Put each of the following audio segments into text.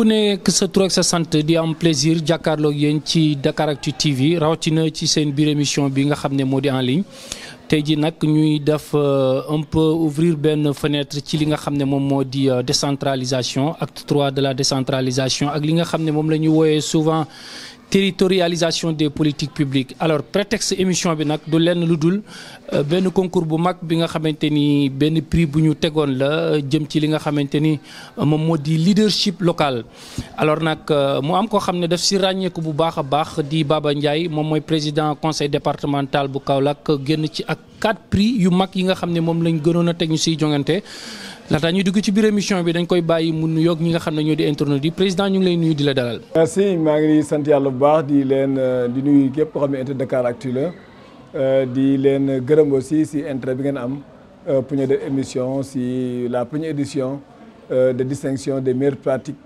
nekk sa tur ak sa sant di am plaisir jàkkaarloog yéen ci Dakaractu TV rawatina ci seen biir émission bi nga xam ne moo di en ligne tey ji nag ñuy def un peu ouvrir benn fenêtre ci li nga xam ne moom moo di décentralisation acte 3 de la décentralisation ak li nga xam ne moom la ñuy wooyee souvent territorialisation des politiques publiques. Alors prétexte émission bi nag du lenn lu dul benn concours bu mag bi nga xamante ni benn prix bu ñu tegoon la jëm ci li nga xamante ni moom moo di leadership local. Alors nag mu am koo xam ne daf si ràññeeku bu baax a baax di Baba Ndiaye moom mooy président conseil départemental bu Kaolack génn ci ak 4 prix yu mag yi nga xam ne moom lañ gënoon a teg ñu siy jongante. laata ñuy dugg ci biir émission bi dañ koy bàyyi mu nuyoog ñi nga xam ne ñoo di internautes yi président ñu ngi lay nuyu di la dalal. merci maa ngi sant yàlla bu baax di leen di nuyu képp koo xam ne internet Dakaractu la di leen gërëm aussi si intérêt bi ngeen am pour ñu def émission si la première édition de distinction des meilleures pratiques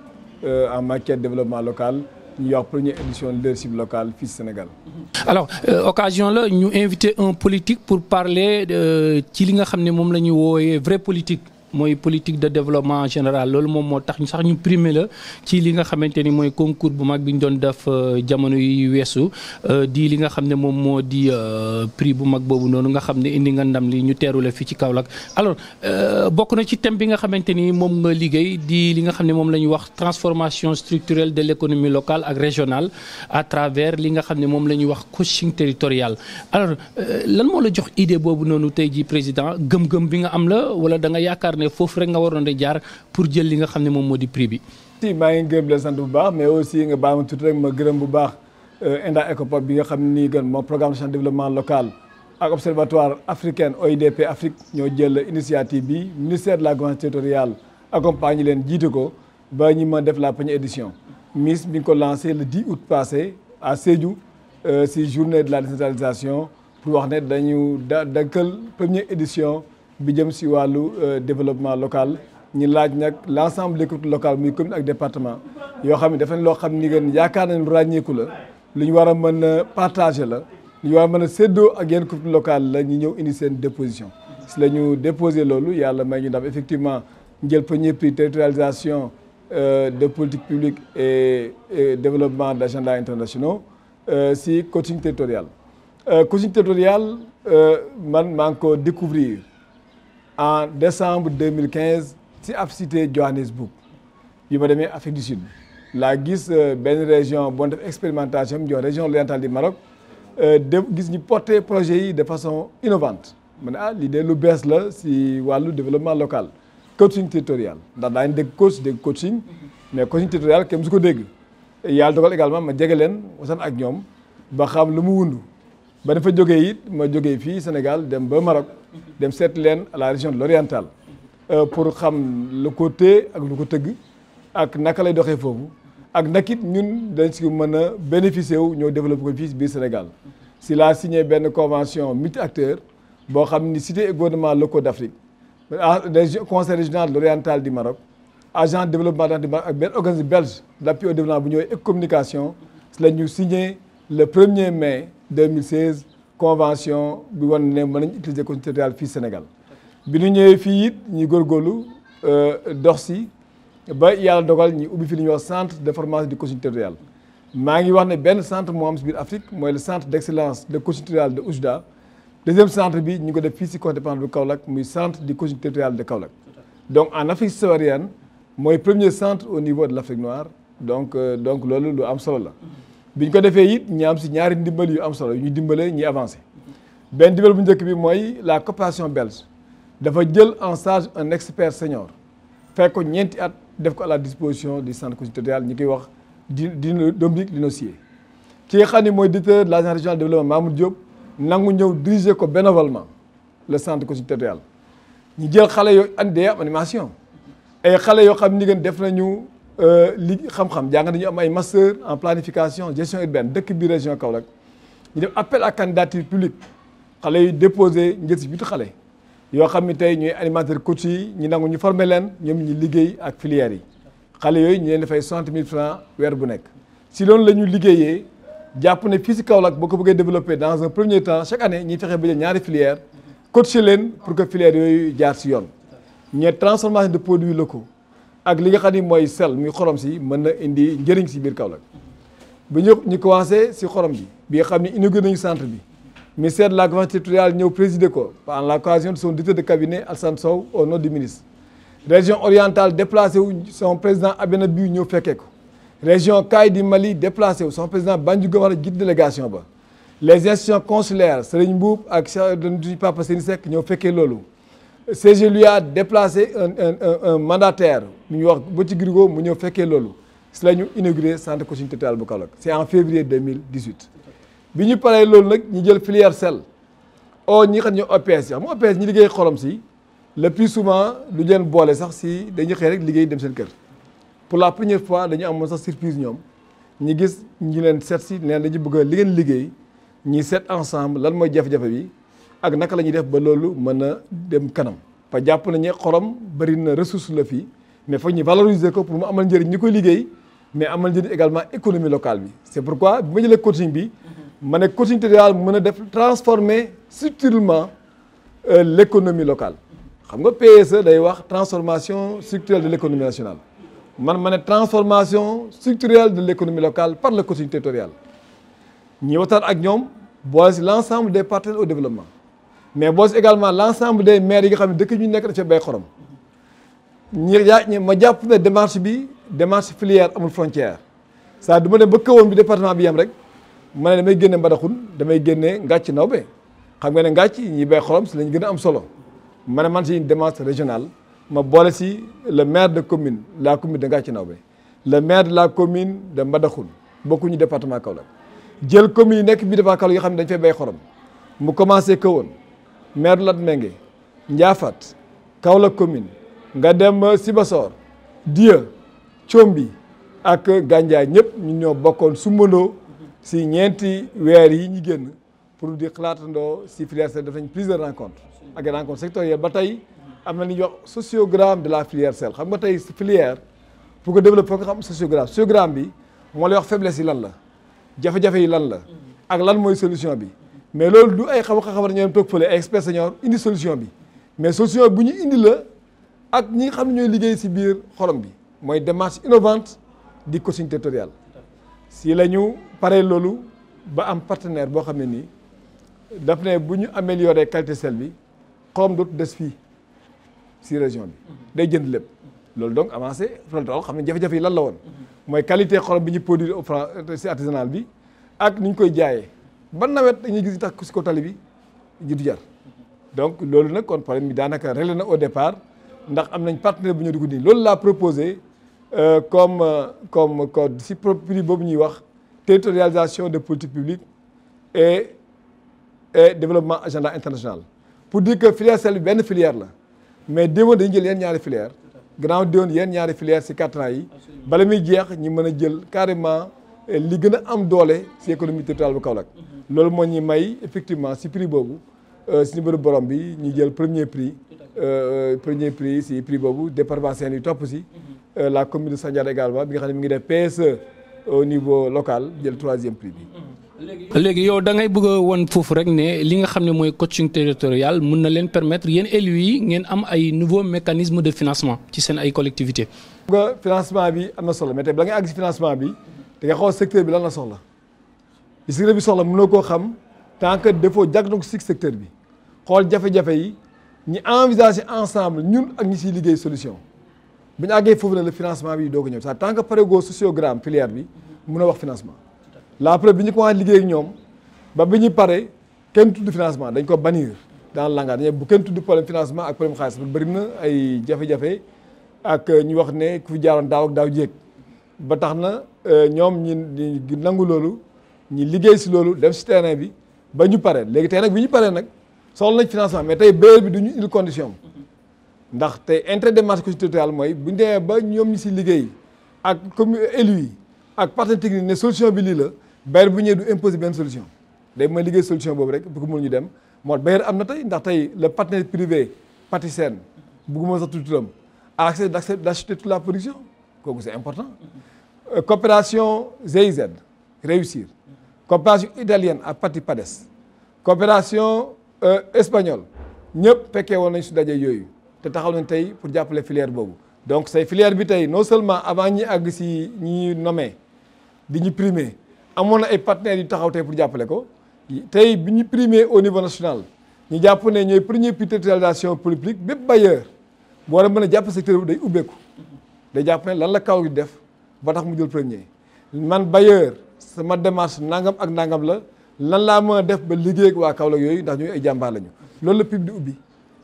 en matière de développement local ñuy wax première édition leadership local fii Sénégal. alors occasion la ñu invité un politique pour parler ci li nga xam ne moom la ñuy wooyee vrai politique. mooy politique de développement général loolu moom moo tax ñu sax ñu primé la ci li nga xamante ni mooy concours bu mag bi ñu doon def jamono yi weesu di li nga xam ne moom moo di prix bu mag boobu noonu nga xam ne indi nga ndam li ñu teeru la fii ci Kaolack. alors bokk na ci thème bi nga xamante ni moom nga liggéey di li nga xam ne moom la ñuy wax transformation structurelle de l'économie locale ak régionale à travers li nga xam ne moom la ñuy wax coaching territorial. alors lan moo la jox idée boobu noonu tey ji président gëm-gëm bi nga am la wala da nga yaakaar ne foofu rek nga waroon a jaar pour jël li nga xam ne moom moo di prix bi. si maa ngi gërëm leen sant bu baax mais aussi nga baal ma tuuti rek ma gërëm bu baax Enda Ecopop bi nga xam ni gën moom programme de développement local ak observatoire africain OIDP Afrique ñoo jël initiative bi ministère de la gouvernance territoriale accompagné leen jiite ko ba ñu mën def la première édition. MIS bi nga ko lancé le 10 août passé à Sédhiou si journée de la décentralisation pour wax ne dañu dakkal première édition. bi jëm si wàllu développement local ñu laaj nag l' ensemble des collectivités locales muy commune ak département yoo xam ne dafa ne loo xam ni ngeen yaakaar nañ lu ràññeeku la lu ñu war a mën a partager la lu ñu war a mën a séddoo ak yenn collectivités locales la ñu ñëw indi seen déposition si la ñu déposé loolu yàlla may ñu def effectivement njël premier prix territorialisation de politique publique et développement d' agenda internationaux si coaching territorial. Coaching territorial man maa ngi ko découvrir en décembre 2015 ci ab cité Johannesburg bi ma demee Afrique du Sud laa gis benn région boo def expérimentation bi ñoo région orientale du Maroc de gis ñu porter projet yi de façon innovante ma ne lii de lu bees la si wàllu développement local coaching territorial ndax daañu dégg coach dégg coaching mais coaching territorial kenn su ko dégg yàlla dogal également ma jege leen waxtaan ak ñoom ba xam lu mu wund ba dafa jógee it ma jógee fii Sénégal dem ba Maroc dem seet leen à la région de l'oriental pour xam lu ko téye ak lu ko tëgg ak naka lay doxee foofu ak nakit ñun dañ si mën a bénéficier wu ñoo développé ko fii biir Sénégal si laa signé benn convention multi-acteurs boo xam ni cité et gouvernements locaux d'Afrique conseil régional de l'oriental du Maroc agent de développement du Maroc ak benn organisme belge d'appui au développement bu ñëwee et communication si la ñu signé le 1er mai 2016 convention bi wan ne mën nañ utiliser coaching territorial fii Sénégal bi ñu ñëwee fii it ñuy góorgóorlu dox si ba yàlla dogal ñu ubbi fi li ñuy wax centre de formation du coaching territorial maa ngi wax ne benn centre moo am si biir Afrique mooy le centre d' excellence de coaching territorial de Oujda deuxième centre bi ñu ngi ko def fii si conseil départemental bu Kaolack muy centre du coaching territorial de Kaolack donc en Afrique subsaharienne mooy premier centre au niveau de l' Afrique noire donc loolu lu am solo la. bi ñu ko defee it ñi am si ñaari ndimbal yu am solo yu ñu dimbalee ñi avancé benn ndimbal bu njëkk bi mooy la coopération belge dafa jël en charge un expert senior fekk ko ñeenti at def ko à la disposition du centre coaching territorial ñi koy wax Dominique Linossier ki nga xam ne mooy directeur de l'agence régionale de développement Mamour Diop nangu ñëw diriger ko bénévolement le centre coaching territorial ñu jël xale yooyu andi am animation ay xale yoo xam ni ngeen def nañu li xam-xam jàng nañu am ay master en planification gestion urbaine dëkk bi région Kaolack ñu def appel à candidature publique xale yi déposé njël si bitu xale yoo xam ni tey ñooy animateur coach yi ñu nangu ñu former leen ñoom ñu liggéey ak filières yi xale yooyu ñu leen dafay 60 000 francs weer bu nekk si loolu la ñu liggéeyee jàpp ne fii si Kaolack boo ko bëggee développer dans un premier temps chaque année ñuy fexe ba jël ñaari filière coacher leen pour que filières yooyu jaar si yoon ñe transformation de produits locaux ak li nga xam ni mooy sel muy xorom si mën na indi njëriñ si biir Kaolack ba ñu commencé si xorom bi nga xam ni inauguré nañu centre bi ministère de la gouvernance territoriale ñëw présider ko par l'occasion de son directeur de cabinet Alassane Sow au nom du ministre région orientale déplacé wu son président Abena Biou ñëw fekkee ko région Kaay du Mali déplacé wu son président Bandji Gomara jiite délégation ba les institutions consulaires Serigne Mboup ak du Papa Seni Seck ñëw fekkee loolu CG lui a déplacé un mandataire mu ñuy wax ba ci Grigo mu ñëw fekkee loolu si la ñu inauguré centre coaching territorial bu Kaolack c'est en février 2018 bi ñu paree loolu nag ñu jël filière sel ñi xam ñoo OPS yi xam nga OPS ñi liggéey xorom si le plus souvent du leen boole sax si dañuy xëy rek liggéey dem seen kër pour la première fois dañu amoon sax surprise ñoom ñi gis ñi leen seet si neen dañu bëgg li ngeen liggéey ñi seet ensemble lan mooy jafe-jafe bi ak naka la ñuy def ba loolu mën a dem kanam parce que jàpp nañu xorom bëri na ressource la fii mais foog ñu valoriser ko pour mu amal njëriñ ñi koy liggéey mais amal njëriñ également économie locale bi c'est pourquoi bi ma jëlee coaching bi ma ne coaching territorial mën a def transformer structurellement l'économie locale xam nga PSE day wax transformation structurelle de l'économie nationale ma ne transformation structurelle de l'économie locale par le coaching territorial ñi waxtaan ak ñoom boole si l'ensemble des partenaires au développement mais boole si également l'ensemble des maires yi nga xam ne dëkk ñu nekk dafa bay xorom ma jàpp ne démarche filière amul frontière ça du ma dem ba kawoon bi département bi yam rek ma ne damay génne Mbadakhoune damay génne Ngathie Nawbe xam nga ne Ngathie ñi bay xorom si lañ gën a am solo ma ne man si une démarche régionale ma boole si le maire de commune la commune de Ngathie Nawbe le maire de la commune de Mbadakhoune bokkuñu département Kaolack jël commune yi nekk bii département Kaolack yoo xam ne dañ fay bay xorom mu commencé kawoon maire de Latmingué Ndiafate Kaolack commune nga dem Sibassor Dieu Thiomby ak Gandiaye ñëpp ñu ñoo bokkoon sumbandoo si ñeenti weer yi ñu génn pour di xalaatandoo si filière sel def nañ plusieurs rencontres ak rencontres sectorielles ba tey am na li ñuy wax sociogramme de la filière sel xam nga tey filière pour que développer foog nga xam sociogramme bi moo lay wax faiblesse yi lan la jafe-jafe yi lan la ak lan mooy solution bi mais loolu du ay xam-xam ñoom toog fële ay experts seniors indi solution bi mais solution bu ñu indi la ak ñi nga xam ne ñooy liggéey si biir xorom bi mooy démarche innovante di coaching territorial si la ñu paree loolu ba am partenaire boo xam ne nii daf ne bu ñu améliorer qualité sel bi xorom dootu des fii si région bi day jënd lépp loolu donc avancé frontal xam ne jafe-jafe yi lan la woon mooy qualité xorom bi ñu produire au franc si artisanal bi ak ni ñu koy jaayee ba nawet dañuy gis tax si ko tali bi ji du jar donc loolu nag kon problème bi daanaka réglé na au départ ndax am nañ partenaire bu ñu dugg nii loolu laa proposé comme code si prix boobu ñuy wax territorialisation de politique publique et développement agenda international pour dire que filière sel bi benn filière la mais déwoon dañu jël yenn ñaari filière gannaaw déwoon yenn ñaari filière si 4 ans yi bala muy jeex ñi mën a jël carrément li gën a am doole si économie territoriale bu Kaolack loolu moo ñuy may effectivement si prix boobu si numéro borom bi ñu jël premier prix si prix boobu département Saint-Louis yi topp si la commune de Sandiara également bi nga xam ne mi ngi def PSE au niveau local jël 3e prix bi. léegi yow da ngay bëgg a won foofu rek ne li nga xam ne mooy coaching territorial mun na leen permettre yéen élus yi ngeen am ay nouveaux mécanismes de financement ci seen ay collectivités. nga financement bi am na solo mais tey bala nga àgg si financement bi da nga xool secteur bi lan la soxla li secteur bi soxla mënoo koo xam tant que defoo diagnostic secteur bi xool jafe-jafe yi ñu envisager ensemble ñun ak ñi siy liggéey solution bu ñu àggee foofu nag le financement bi doog a ñëw tant que paregoo sociogramme filière bi mën a wax financement. la preuve bi ñu commencé liggéey ak ñoom ba bi ñu pare kenn tudd financement dañ ko bannir dans le langage dañu bu kenn tudd problème financement ak problème xaalis bëri na ay jafe-jafe ak ñu wax ne ku fi jaaroon daaw ak daaw jéeg ba tax na ñoom ñi nangu loolu ñi liggéey si loolu dem si terrain bi ba ñu pare léegi tey nag bi ñu paree nag soxla nañ financement mais tey bailleur bi du ñu indi condition ndax tey intérêt des marchés territorial mooy bu ñu demee ba ñoom ñi si liggéey ak comme élus yi ak partenaires techniques ne solution bi lii la bailleur bu ñëwee du imposer benn solution day mooy liggéey solution boobu rek bu ko mën ñu dem moo bailleur am na tey ndax tey le partenaire privé Patisen bugguma sax tudd turam a accès d'acheter toute la production kooku c'est important coopération GIZ réussir coopération italienne à Pati Pades coopération espagnole ñëpp fekkee woon nañ su daje yooyu te taxaw nañ tey pour jàppale filière boobu donc say filière bi tey non seulement avant ñi àgg si ñi nommé di ñu primé amoon na ay partenaires yu taxaw tey pour jàppale ko tey bi ñu primé au niveau national ñu jàpp ne ñooy premier prix territorialisation politique bépp bailleur boo war a mën a jàpp secteur bi day ubbeeku day jàpp ne lan la kaw gi def ba tax mu jël premier man bailleur sama démarche nangam ak nangam la lan laa mën a def ba liggéey ak waa Kaolack yooyu ndax ñuy ay jàmbaar lañu loolu la pub di ubbi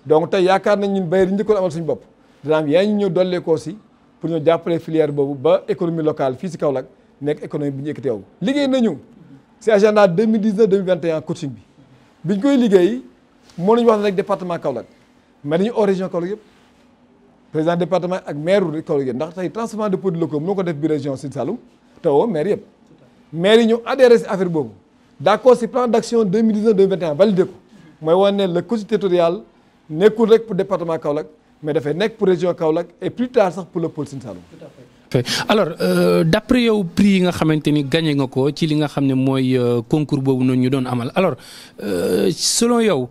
donc tey yaakaar nañ ñun bailleur yi njëkkoon amal suñu bopp dina am yaa ñu ñëw dolleekoo si pour ñu jàppale filière boobu ba économie locale fii si Kaolack nekk économie bi ñu ekkati yow liggéey nañu si agenda 2019 2021 coaching bi biñ koy liggéey moo nañu wax ne rek département Kaolack mais dañu hors région Kaolack yëpp président département ak maire Kaolack yëpp ndax tey transformation de produits locaux moo ko def biir région Sine Saloum te woo maire yëpp maire yi ñu adhéré si affaire boobu d'accord si plan d'action 2019 2021 validé ko mooy wane ne le coaching territorial nekkul rek pour département Kaolack mais dafay nekk pour région Kaolack et plus tard sax pour le pôle Sine Saloum. alors d'après yow prix yi nga xamante ni gagné nga ko ci li nga xam ne mooy concours boobu noonu ñu doon amal alors selon yow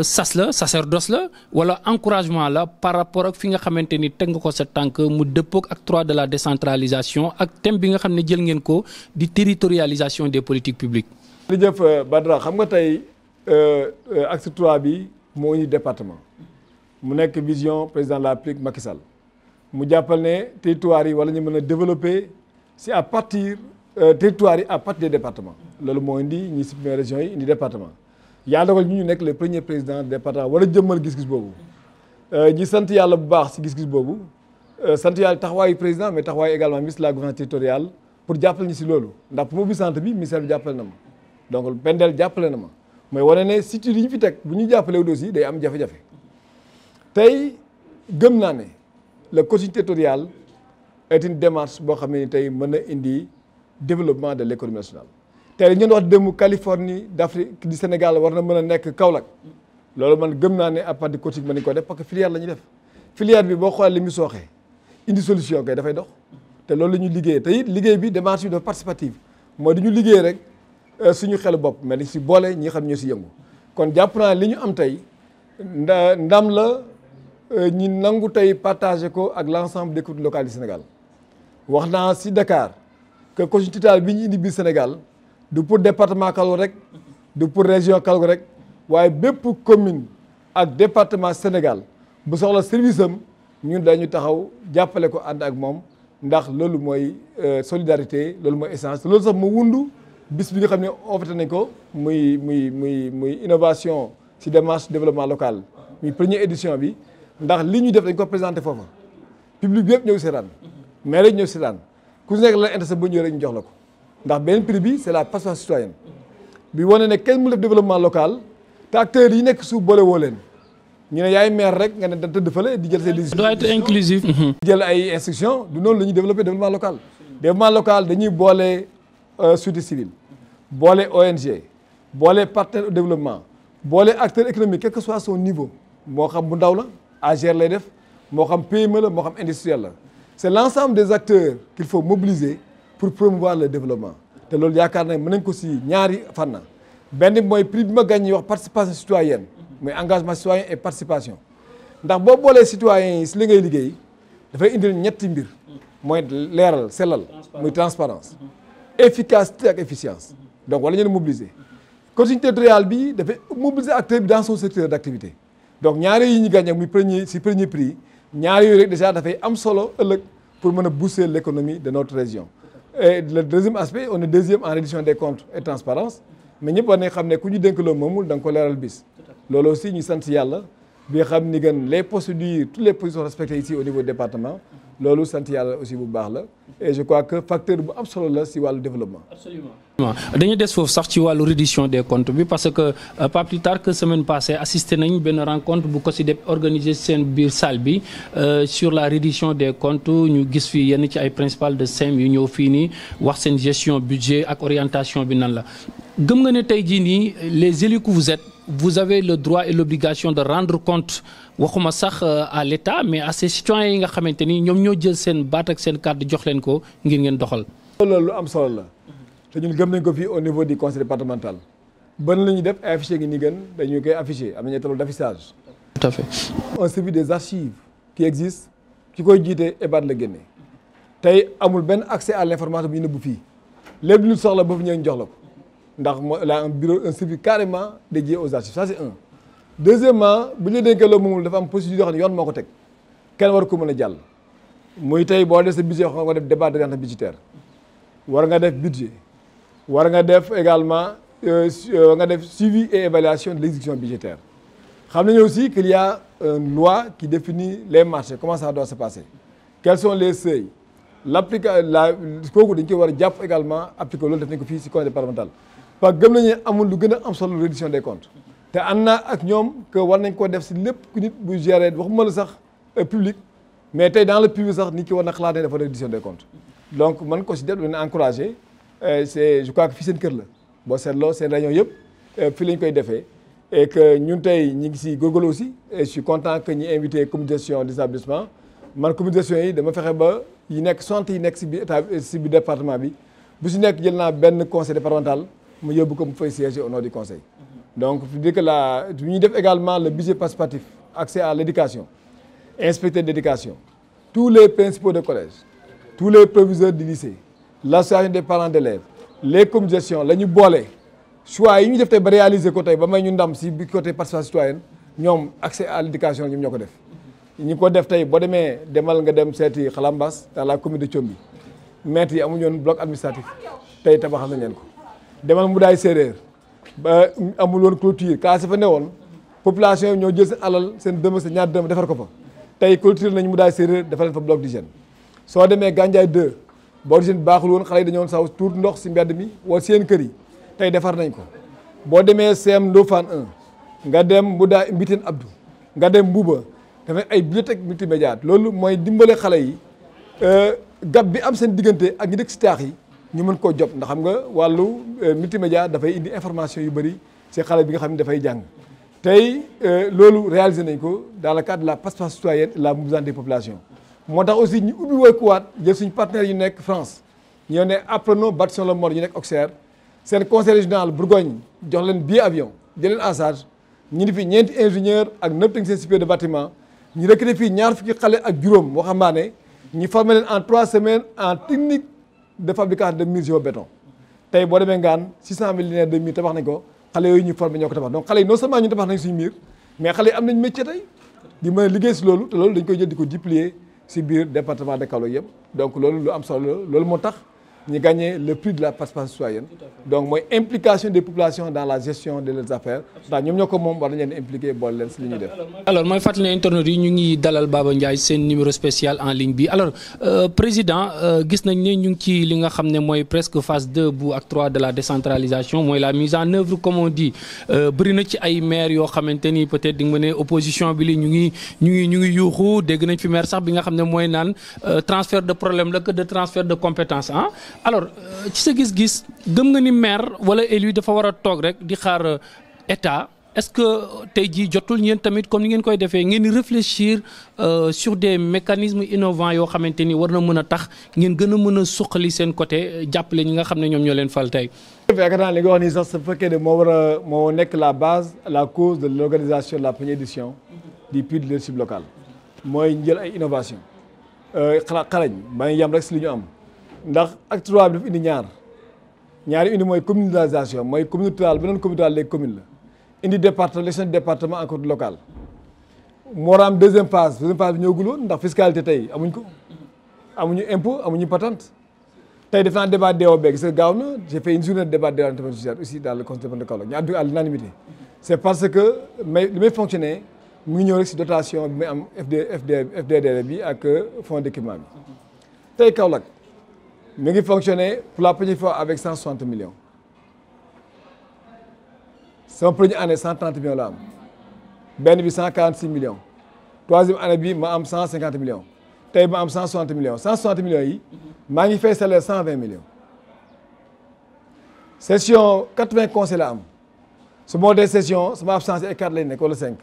sas la sacerdoce la wala encouragement la par rapport ak fi nga xamante ni teg nga ko sa tànk mu dëppook acte 3 de la décentralisation ak thème bi nga xam ne jël ngeen ko di territorialisation des politiques publiques. jërëjëf Badara xam nga tey acte 3 bi moo indi département mu nekk vision président de la République Macky Sall. mu jàppal ne territoire yi wala ñu mën a développer si à partir territoire yi à partir des départements loolu moo indi ñi supprimer régions yi indi département yaa dogal ñu nekk les premiers présidents département war a jëmmal gis-gis boobu ñi sant yàlla bu baax si gis-gis boobu sant yàlla taxawaayu président mais taxawaayu également ministre de la gouvernance territoriale pour jàppale ñu si loolu ndax pour mu centre bi ministère bi jàppale na ma donc Pendel jàppale na ma mooy wane ne structure yi ñu fi teg bu ñu jàppale aussi day am jafe-jafe tey gëm naa ne le coaching territorial est une démarche boo xam ne tey mën na indi développement de l'économie nationale tey ñu wax démb Californie d'Afrique du Sénégal war na mën a nekk Kaolack loolu man gëm naa ne à part du coaching mën nañu ko def parce que filière la ñuy def filière bi boo xoolee li mu sooxee indi solution kay dafay dox te loolu la ñuy liggéey te it liggéey bi démarche bi dafa participative mooy du ñu liggéey rek suñu xelu bopp mais dañ si boole ñi xam ñoo si yëngu kon jàpp naa li ñu am tey ndam la ñi nangu tey partagé ko ak l'ensemble des collectivités locales du Sénégal wax naa si Dakar que coaching territorial bi ñu indi biir Sénégal du pour département Kaolack rek du pour région Kaolack rek waaye bépp commune ak département Sénégal bu soxla service am ñun dañu taxaw jàppale ko ànd ak moom ndax loolu mooy solidarité loolu mooy essence loolu sax mu wundu bis bi nga xam ne offerte nañ ko muy innovation si démarche développement local muy première édition bi ndax li ñu def dañ ko présenté foofa public bi yëpp ñëw seetaan mais rek ñëw seetaan ku nekk la intéressé ba ñëw rek ñu jox la ko ndax benn prix bi c'est la participation citoyenne bi wane ne kenn mu def développement local te acteurs yi nekk suuf boole woo leen ñu ne yaay maire rek nga ne da tëdd fële di jël seen décision doit être inclusif. di jël ay instructions du noonu la ñuy développer développement local dañuy boole société civile boole ONG boole partenaire au développement boole acteur économique quel que soit son niveau moo xam bu ndaw la AGR lay def moo xam PME la moo xam industriel la c'est l'ensemble des acteurs qu'il faut mobiliser pour promouvoir le développement te loolu yaakaar nañ mën nañ ko si ñaari fànn benn mooy prix bi ma gagné wax participation citoyenne mooy engagement citoyen et participation ndax boo boolee citoyens yi si li ngay liggéey dafay indil ñetti mbir mooy leeral sellal muy transparence efficacité ak efficience donc wala ñu ne mobiliser coaching territorial bi dafay mobiliser acteur bi dans son secteur d'activité donc ñaari yi ñu gagné muy premier prix ñaari yooyu rek déjà dafay am solo ëllëg pour mën a booster l'économie de notre région et le deuxième aspect on est deuxième en reddition des comptes et transparence mais ñëpp war nañ xam ne ku ñu dénk loo moomul da nga ko leeral bis loolu aussi ñu sant yàlla bi nga xam ni gën les procédures toutes les positions respectées ici au niveau du département loolu sant yàlla aussi bu baax la et je crois que facteur bu am solo la si wàllu développement. Absolument. dañuy des foofu sax ci wàllu reddition des comptes bi parce que pas plus tard que semaine passée assisté nañ benn rencontre bu ko si def organisé seen biir salle bi sur la reddition des comptes ñu gis fii yenn ci ay principal de SEM yu ñëw fii nii wax seen gestion budget ak orientation bi nan la gëm nga ne tey jii nii les élus que vous êtes vous avez le droit et l'obligation de rendre compte waxuma sax à l'État mais à ces citoyens yi nga xamante ni ñoom ñoo jël seen baat ak seen kàddu jox leen ko ngir ngeen doxal. loolu lu am solo la te ñun gëm nañ ko fii au niveau du conseil départemental ban la ñuy def ay affiché ngi ni gën dañu koy affiché am nañu tableau d'affichage. Tout à fait. On servit des archives qui existent ki koy jiite EBAD la génnee tey amul benn accès à l'information bu ñu nëbbu fii lépp lu soxla ba fi ñëw jox la ko ndax moo la un bureau un service carrément dédié aux archives ça c'est un. Deuxièmement bu ñu dénkee loolu moom dafa am procédure yoo xam ne yoon moo ko teg kenn war ko mën a jàll muy tey boo def sa budget wax nga def débat d'orientation budgétaire war nga def budget war nga def également nga def suivi et évaluation de l'exécution budgétaire xam nañu aussi qu'il y a une loi qui définit les marchés comment ça doit se passer quels sont les seuils kooku dañ koy war a jàpp également appliqué loolu def nañ ko fii ci conseil départemental parce que gëm nañu amul lu gën a am solo reddition des comptes te ànd naa ak ñoom que war nañ ko def ci lépp ku nit bu gérer waxuma la sax public mais tey dans le privé sax nit ki war na xalaat ne dafa reddition des comptes donc man considère leen encouragé c'est je crois que fii seen kër la boo seetloo seen réunion yëpp fii lañ koy defee et que ñun tey ñi ngi ci góorgóorlu aussi et je suis content que ñi invité comité de gestion d'établissement man comité de gestion yi dama fexe ba yi nekk 60 yi nekk ci biir état ci biir département bi bu ci nekk jël naa benn conseil départemental mu yóbbu ko mu fay siéger au nom du conseil donc je dis que la ñuy def également le budget participatif accès à l'éducation inspecteur d'éducation tous les principaux de collège tous les proviseurs du lycée l'association des parents d'élèves les comités de gestion la ñu boole choix yi ñu def tey ba réaliser ko tey ba may ñu ndam ci bi côté participation citoyenne ñoom accès à l'éducation ñoom ñoo ko def ñi ko def tey boo demee demal nga dem seeti Xalambas dans la commune de Thiomby maîtres yi amuñu woon bloc administratif tey tabaxal nañ leen ko demal Mboudaay Séeréer ba amul woon clôture kaa sa fa ne woon population yi ñoo jël seen alal seen dërëm seen ñaar dërëm defar ko fa tey clôture nañu Mboudaay Séeréer defal leen fa bloc d'hygiène soo demee Gandiaye 2 bloc d'hygiène baaxul woon xale yi dañoo woon saw tuur ndox ci mbedd mi wala seen kër yi tey defar nañ ko boo demee CM Ndofane 1 nga dem Mboudaay Mbitène Abdou nga dem Mbouba dafa ay bibliothèque multimédia loolu mooy dimbale xale yi gab bi am seen diggante ak ñi dëkk ci taax yi ñu mën koo job ndax xam nga wàllu multimédia dafay indi information yu bëri ci xale bi nga xam ne dafay jàng tey loolu réalisé nañ ko dans le cadre de la participation citoyenne et la mobilisation des populations moo tax aussi ñu ubbi woy kuwaat jël suñu partenaires yu nekk France ñoo ne Apprenons Bâtissons le Monde ñu nekk Auxerre seen conseil régional Bourgogne jox leen billet avion jël leen en charge ñu ni fi ñeenti ingénieur ak 9 techniciens supérieurs de bâtiment ñu recruté fii ñaar fukki xale ak juróom waxambaane ñu formé leen en 3 semaines en technique de fabrication de murs géobéton tey boo demee ngaan 600 millénaires de murs tabax nañ ko xale yooyu ñu formé ñoo ko tabax donc xale yi non seulement ñu tabax nañ suñu mur mais xale yi am nañ métier tey di mën a liggéey si loolu te loolu dañ koy jël di ko duplier si biir département de Kaolack yëpp donc loolu lu am solo loolu moo tax ñu gagné le prix de la participation citoyenne donc mooy implication des populations dans la gestion de leurs affaires ndax ñoom ñoo ko moom war nañ leen impliqué boole leen si li ñuy def. alors mooy fàttali ne internautes yi ñu ngi dalal Baba Ndiaye seen numéro spécial en ligne bi alors président gis nañ ne ñu ngi ci li nga xam ne mooy presque phase 2 bu acte 3 de la décentralisation mooy la mise en œuvre comme on dit bëri na ci ay maires yoo xamante ni peut-être di nga ne opposition bi li ñu ngi yuuxu dégg nañ fi maire sax bi nga xam ne mooy naan transfert de problème la que de transfert de compétence ah. alors ci sa gis-gis gëm nga ni maire wala élu dafa war a toog rek di xaar état est-ce que tey jii jotul ñeen tamit comme ni ngeen koy defee ngeen di réfléchir sur des mécanismes innovants yoo xamante ni war na mën a tax ngeen gën a mën a suqali seen côté jàppale ñi nga xam ne ñoom ñoo leen fal tey. yaakaar naa li nga wax nii sax su fekkee ne moo nekk la base la cause de l'organisation de la première édition du prix de leadership local mooy njël ay innovation xarañ ba ngi yam rek si li ñu am. ndax acte 3 bi dafa indi ñaari indi mooy communalisation mooy commune rurale beneen commune rurale léegi commune la indi département l'élection du département encore local moo am deuxième phase bi ñëwagul woon ndax fiscalité tey amuñ ko amuñu impôt amuñu patente tey def naa débat DOB gis nga gaaw na j'ai fait une journée de débat DOB aussi dans le conseil de Kaolack ñu addu à l'unanimité c'est parce que li may fonctionner mu ngi ñëw rek si dotation bi may am FDD bi ak fonds d'équipement bi tey Kaolack mi ngi fonctionner pour la première fois avec 160 millions sama première année 130 millions la am benn bi 146 millions troisième année bi ma am 150 millions tey ma am 160 millions 160 millions yi maa ngi fay salaire 120 millions session 80 conseils la am su moo dee session sama absence ay 4 lay nekk wala 5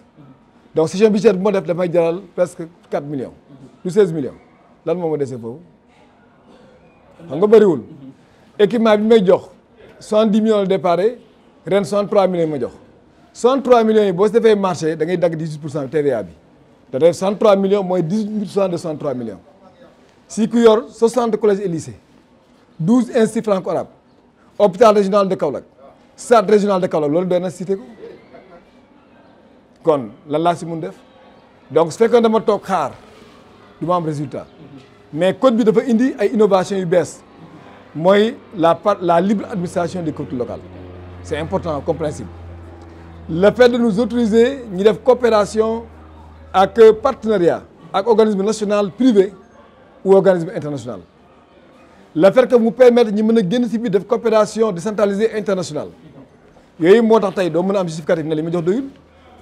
donc session budgétaire bu ma def dafay jaral presque 4 millions du 16 millions lan moo ma desee foofu xam nga bëriwul équipement bi may jox 70 millions la déparé ren 63 millions yi ma jox 63 millions yi boo si defee marché da ngay dagg 18% TVA bi da def 63 millions mooy 18% de 63 millions si ku yor 60 collèges et lycées 12 instituts franco-arabes hôpital régional de Kaolack stade régional de Kaolack loolu doy na cité ko kon lan laa si mun def donc su fekkee dama toog xaar du ma am résultat mais code bi dafa indi ay innovation yu bees mooy la libre administration des collectivités locales c'est important comme principe le fait de nous autoriser ñu def coopération ak partenariat ak organisme national privé ou organisme international le fait que mu permettre ñu mën a génn si biir def coopération décentralisée internationale yooyu moo tax tey doo mën a am justificatif ne li ma jox doyul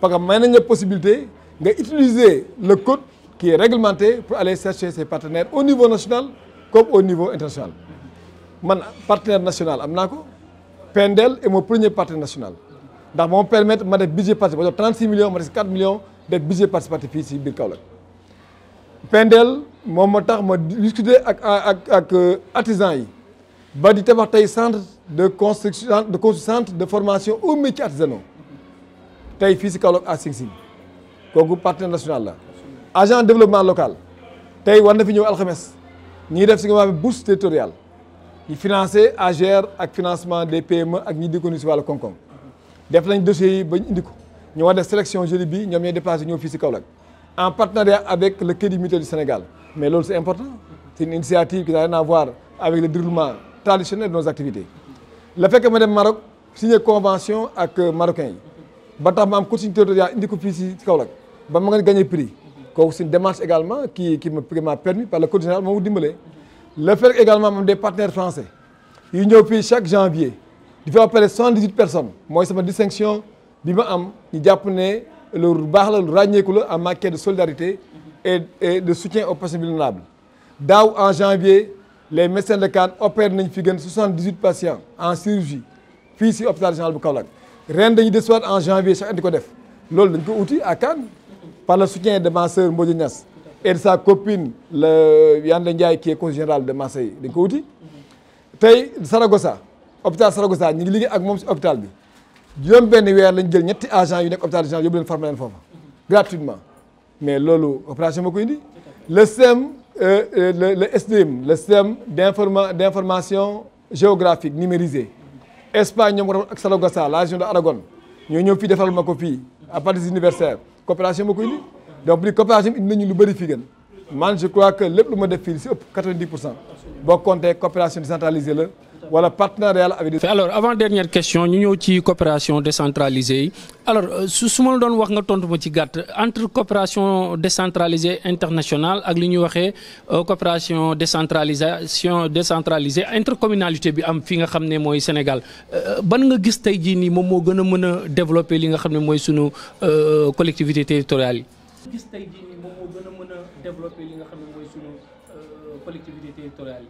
parce que may nañ la possibilité nga utiliser le code qui est réglementé pour aller chercher ses partenaires au niveau national comme au niveau international man partenaire national am naa ko PNDL est mon premier partenaire national ndax moo permettre ma def budget participatif 36 millions ma def 4 millions def budget participatif fii si biir Kaolack PNDL moom moo tax ma discuter ak artisans yi ba di tabax tey centre de construction centre de formation aux métiers artisanaux tey fii si Kaolack à Sing Sing kooku partenaire national la agent de développement local tey war na fi ñëw alxames ñi def si nga xam ne bourse territoriale ñu financé AGR ak financement des PME ak ñi di ko si wàllu koom-koom def nañ dossiers yi ba ñu indi ko ñu war def sélection jeudi bi ñoom ñooy déplacé ñëw fii si Kaolack en partenariat avec le Crédit Mutuel du Sénégal mais loolu c'est important c'est une initiative qui n'a rien à voir avec le déroulement traditionnel de nos activités le fait que ma dem Maroc signé convention ak marocains yi ba tax ma am coaching territorial indi ko fii si Kaolack ba ma nga gagné prix kooku c'est une démarche également qui m'a permis par le code général moo dimbale le fait également moom des partenaires français yu ñëw fii chaque janvier di fa appelé 78 personnes mooy sama distinction bi ma am ñu jàpp ne lu baax la lu ràññeeku la en matière de solidarité et de soutien aux personnes vulnérables daaw en janvier les médecins de CAN opèrent nañ fi gën 78 patients en chirurgie fii si hôpital régional bu Kaolack ren dañuy desuwaat en janvier chaque année di ko def loolu dañ ko uti à CAN par le soutien de ma sœur Mbodj Niass et de sa copine le Yande Ndiaye qui est conseiller général de Marseille dañ ko uti tey Saragossa hôpital Saragossa ñu ngi liggéey ak moom si hôpital bi juróom benn weer lañ jël ñetti agents yu nekk hôpital régional yóbbu leen former leen foofa gratuitement mais loolu opération moo ko indi le système le SDM le système d'information géographique numérisé Espagne ñoom ak Saragossa la région de Aragon ñoo ñëw fii defal ma ko fii à partir des universitaires coopération moo ko indi donc li coopération indi nañu lu bëri fii gën man je crois que lépp lu ma def fii si ëpp 90% boo compté coopération décentralisée la wala partenariat avec des... alors avant dernière question ñu ñëw ci coopération décentralisée yi alors su ma la doon wax nga tontu ma ci gàtt entre coopération décentralisée internationale ak li ñuy waxee coopération décentralisée intercommunalité bi am fi nga xam ne mooy Sénégal ban nga gis tey jii nii moom moo gën a mën a développer li nga xam ne mooy sunu collectivité territoriales yi. gis tey jii nii moom moo gën a mën a développer li nga xam ne mooy sunu collectivité territoriales yi.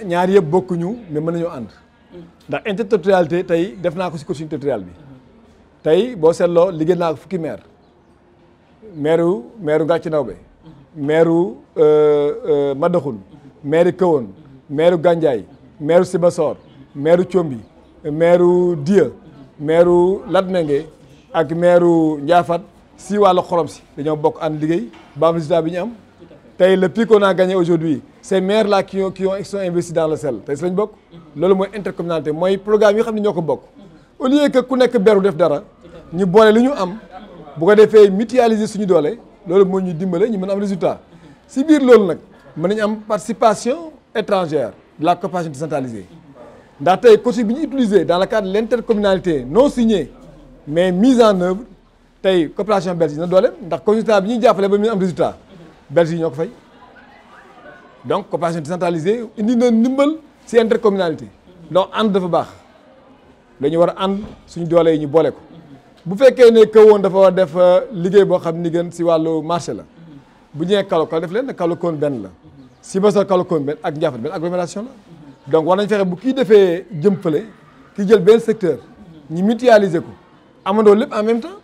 ñaar yëpp bokkuñu mais mën nañoo ànd ndax interterritorialité tey def naa ko si coaching territorial bi tey boo seetloo liggéey naa ko fukki maire Ngathie Nawbe maire Madaxun maire Kahone maire Gandiaye maire Sibassor maire Thiomby maire Diya maire Latmingué ak maire Ndiafate si wàllu xorom si dañoo bokk ànd liggéey ba am résultat bi ñu am tey le prix qu'on a gagné aujourd'hui ces maires là qui sont investis dans le sel tey si lañ bokk loolu mooy intercommunalité mooy programme yi xam ne ñoo ko bokk au lieu que ku nekk beru def dara ñu boole li ñu am bu ko defee mutualiser suñu doole loolu moo ñu dimbale ñu mën a am résultat si biir loolu nag mën nañu am participation étrangère de la coopération décentralisée ndax tey coaching bi ñu utilisé dans le cadre de l'intercommunalité non signée mais mise en œuvre tey coopération belge na doole ndax consultat bi ñuy jàppale ba mu am résultat belge yi ñoo ko fay donc coopération décentralisée indi na ndimbal ci intercommunalité donc ànd dafa baax dañu war a ànd suñu doole yi ñu boole ko bu fekkee ne Kahone dafa war def liggéey boo xam ni gën ci wàllu marché la bu ñëwee Kaolack def leen ne Kahone benn la Sibassor Kahone benn ak Ndiafate benn agglomération la donc war nañ fexe bu kii defee jëm fële ki jël benn secteur ñu mutualiser ko amandoo lépp en même temps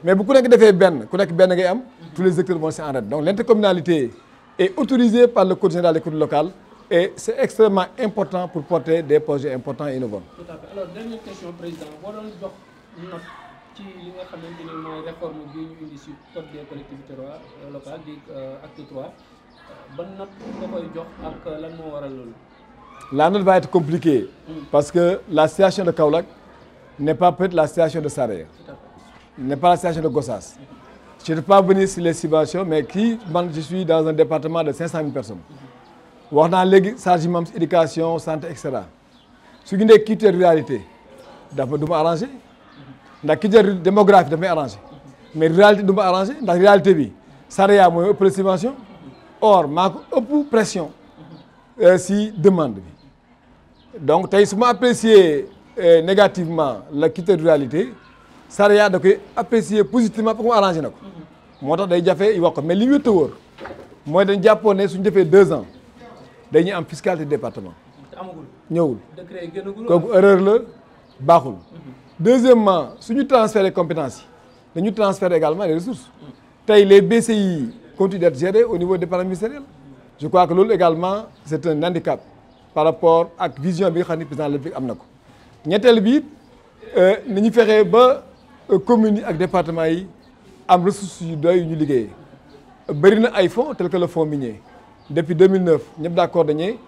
mais bu ku nekk defee benn ku nekk benn ngay am tous les secteurs vont s'enraider donc l'intercommunalité est autorisée par le code général des collectivités locales et c'est extrêmement important pour porter des projets importants et innovants. Tout à fait. Alors dernière question président boo doon jox note ci li nga xamante ni mooy réforme bi ñu indi si code des collectivités locales di acte 3 ban note nga koy jox ak lan moo waral loolu. La note va être compliquée parce que la situation de Kaolack n'est pas peut-être la situation de Saraya, n'est pas la situation de Gossas. Je ne peux pas venir sur les situations, mais je suis dans un département de 500 000 personnes. wax naa léegi changement éducation santé et cetera su ñu nee critère ruralité dafa du ma arrangé ndax critère démographie dafa may arrangé mais ruralité du ma arrangé ndax ruralité bi Saraya mooy ëpp subvention or maa ko ëpp pression si demande bi donc tey su ma apprécier négativement la critère ruralité Saraya da koy apprécier positivement pour mu arrangé na ko moo tax day jafe wax ko mais li wér wóor mooy dañ jàppoon ne suñu defee 2 ans dañuy am fiscalité département ñëwul kooku erreur la baaxul. Deuxièmement suñu transférer compétences yi dañu transférer également les ressources tey les BCI continuent d'être gérés au niveau département ministériel je crois que loolu également c'est un handicap par rapport ak vision bi nga xam ne président de la République am na ko ñetteel bi ni ñu fexee ba communes yi ak départements yi am ressources yu doy yu ñu liggéeyee bëri na ay fonds tel que le fonds minier depuis 2009 ñëpp d'accord dañee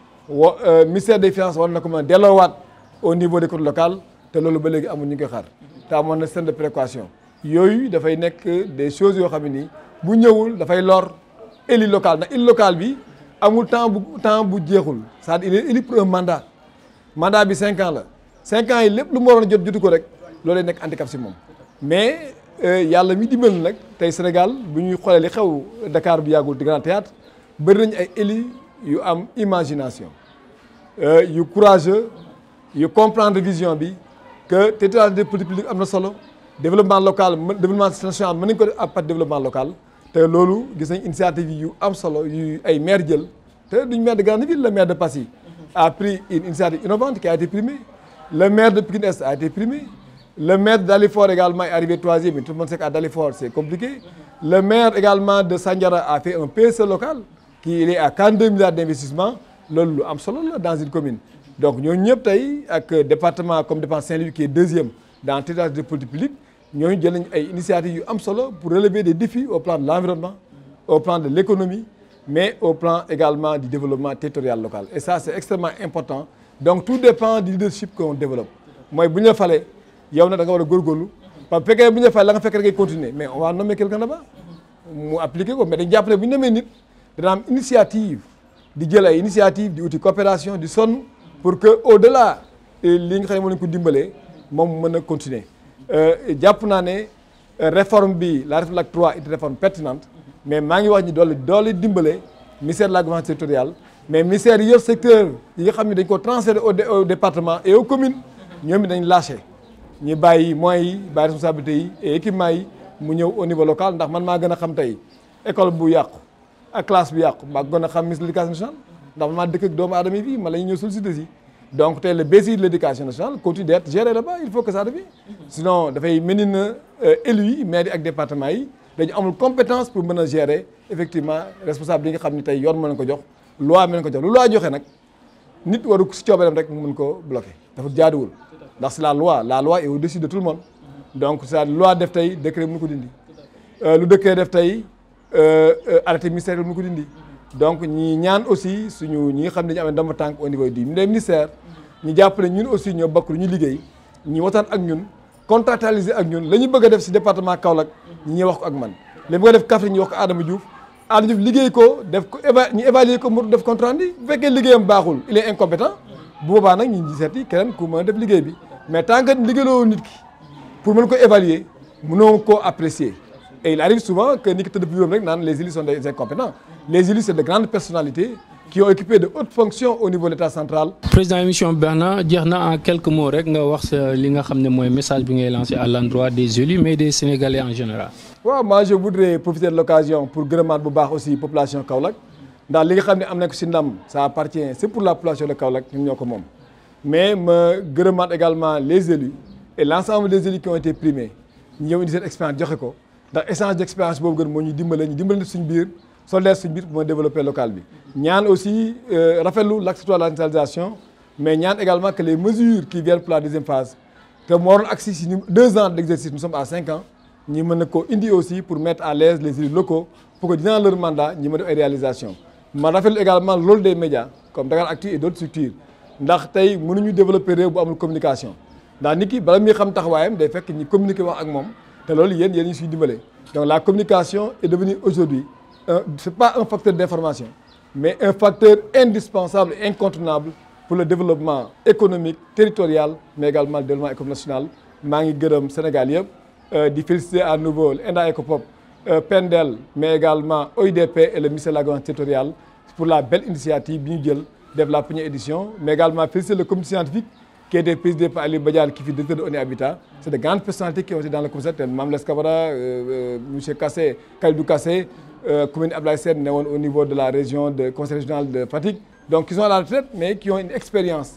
ministère des finances war na ko mën a delloowaat au niveau des collectivités locales te loolu ba léegi amul ñu ngi koy xaar te amoon na système de précaution yooyu dafay nekk des choses yoo xam ne nii bu ñëwul dafay lor élu local ndax élu local bi amul temps bu jeexul c'est-à-dire il est élu pour un mandat bi 5 ans la 5 ans yi lépp lu mu waroon jotu ko rek loolu nekk handicap si moom mais yàlla mi dimbal nag tey Sénégal bu ñuy xoolee li xew Dakar bu yàggul di Grand Théâtre bëri nañu ay élus yu am imagination yu courageux yu comprendre vision bi que territoire de politique publique am na solo développement local développement national mën nañu ko def à partir développement local te loolu gis nañ initiative yu am solo yu ay maire jël te duñ maire de grande ville le maire de Passy a pris une initiative innovante qui a été primée le maire de Pikine Est a été primé le maire de Dalifort également est arrivé 3e mais tout le monde sait qu'à Dalifort c'est compliqué le maire également de Sandiara a fait un PSE local qui est à 42 milliards d'investissement loolu lu am solo la dans une commune donc ñooñu ñëpp tey ak département comme département Saint-Louis qui est 2e dans le territoire de politique publique ñooñu jël nañu ay initiatives yu am solo pour relever des défis au plan de l'environnement au plan de l'économie mais au plan également du développement territorial local et ça c'est extrêmement important donc tout dépend du leadership qu'on développe mooy bu ñu la falee yow na da nga war a góorgóorlu parce que fekkee bu ñu la falee la nga fekk rek ngay continuer mais on va nommer quelqu'un là-bas mu appliquer ko mais dañu jàpp ne bu ñu nomee nit dana am initiative di jël ay initiative di uti coopération di sonn pour que au-delà li nga xam ne moo leen ko dimbalee moom mën a continuer jàpp naa ne réforme bi la réforme acte 3 est une réforme pertinente mais maa ngi wax ñi doole dimbale ministère de la gouvernance territoriale mais ministère yi yor secteur yi nga xam ne dañ ko transférer au département et aux communes ñoom it dañ lâché ñu bàyyi moyens yi bàyyi responsabilités yi et équipements yi mu ñëw au niveau local ndax man maa gën a xam tey école bu yàqu ak classe bi yàqu maa gën a xam ministre de l'éducation nationale ndax man maa dëkk ak doomu aadama yi fii ma la ñu ñëw sollicité si donc tey le BCI de l'éducation nationale continue d'être géré là-bas il faut que ça devienne sinon dafay mel ni na élus yi maire yi ak département yi dañu amul compétence pour mën a gérer effectivement responsable yi nga xam ne tey yoon mën na ko jox loi mën na ko jox lu loi joxe nag nit waru si coobareem rek mu mën ko bloquer dafa jaaduwul ndax c'est la loi est au-dessus de tout le monde donc c'est la loi def tey décret mënu ko dindi lu décret def tey arrêté ministériel mënu ko dindi donc ñi ñaan aussi suñu ñi nga xam ne dañu amee ndomba tànk au niveau du ministère ñu jàppale ñun aussi ñoo bokk lu ñu liggéey ñu waxtaan ak ñun contractualiser ak ñun la ñu bëgg a def si département Kaolack ñi wax ko ak man li bëgg a def Kaffrine ñu wax ko Adama Diouf liggéey ko def ko ñu évaluer ko mu def compte rendu bu fekkee liggéeyam baaxul il est incompétent bu boobaa nag ñu seeti keneen ku mën a def liggéey bi mais tant que liggéeyloo nit ki pour mën ko évaluer mënoo koo apprécier et il arrive souvent que nit ki tëdd bureau rek naan les élus sont des incompétents les élus c'est de grandes personnalités qui ont occupé de hautes fonctions au niveau de l'État central. Président émission bi jeex na en quelques mots rek nga wax li nga xam ne mooy message bi ngay lancé à l'endroit des élus mais des Sénégalais en général. waaw moi je voudrais profiter de l'occasion pour gërëmaat bu baax aussi population Kaolack ndax li nga xam ne am na ko ci ndam ça appartient c'est pour la population de Kaolack ñun ñoo ko moom mais ma gërëmaat également les élus et l'ensemble des élus qui ont été primés ñu ñëw indi seen expérience joxe ko ndax échange d'expérience boobu gën moo ñu dimbale suñu biir soldaire suñu biir pour développer local bi ñaan aussi rafetlu l'acte 3 de la décentralisation mais ñaan également que les mesures qui viennent pour la deuxième phase te moo waroon agsi si 2 ans d'exercice, nous sommes à 5 ans ñi mën na ko indi aussi pour mettre à l'aise les élus locaux pour que durant leur mandat ñi mën def ay réalisations. ma rafetlu également le rôle des médias comme Dakaractu et d'autres structures ndax tey mënuñu développer réew bu amul communication ndax nit ki bala muy xam taxawaayam day fekk ñi communiquer wax ak moom te loolu yéen ñu siy dimbale. Donc la communication est devenue aujourd'hui c'est pas un facteur d'information mais un facteur indispensable et incontournable pour le développement économique, territorial, mais également le développement économique national. maa ngi gërëm Sénégal yëpp di féliciter à nouveau Enda Ecopop, Pendel, mais également OIDP et le ministère de la gouvernance territoriale pour la belle initiative bi ñu jël def la première édition, mais également féliciter le comité scientifique qui a été présidé par Ali Badiane qui fut directeur de ONU Habitat. C'est de grandes personnalités qui ont été dans le comité, Mame Less Kabara, M. Kassé, Kalidou Kassé, commune Ablaye Sène ne woon au niveau de la région de conseil régional de Fatick. Donc, ils sont à la retraite, mais qui ont une expérience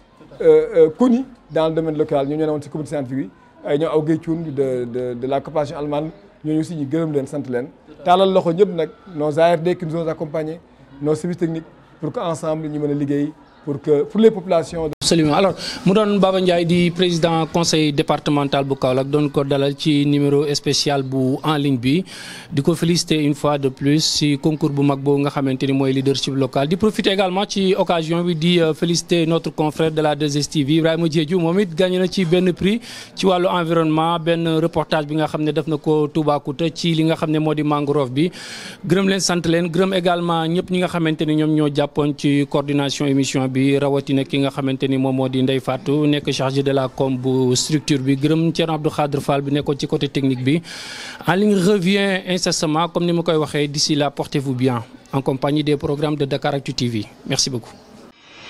connue dans le domaine local. Nous avons un comité scientifique, nous avons de la coopération allemande, nous avons aussi ñu gërëm leen sant leen. Taalal loxo ñëpp nag nos ARD qui nous ont accompagnés, nos services techniques pour qu'ensemble ñu mën a liggéey pour les populations. Absolument. Alors mu doon Baba Ndiaye di président conseil départemental bu Kaolack doon ko dalal ci numéro spécial bu en ligne bi di ko féliciter une fois de plus ci concours bu mag boobu nga xamante ni mooy leadership local di profiter également ci occasion bi di féliciter notre confrère de la 2STV Ibrahima Diédhiou moom it gagné na ci benn prix ci wàllu environnement benn reportage bi nga xam ne def na ko Toubacouta ci li nga xam ne moo di mangrove bi gërëm leen sant leen gërëm également ñëpp ñi nga xamante ni ñoom ñoo jàppoon ci coordination émission bi rawatina ki nga xamante ni moom moo di Ndeye Fatou nekk chargé de la com bu structure bi gërëm Thierno Abdou Khadre Fall bi nekkoon ci côté technique bi en ligne revient incessamment comme ni ma koy waxee d'ici là portez-vous bien en compagnie des programmes de Dakaractu TV merci beaucoup.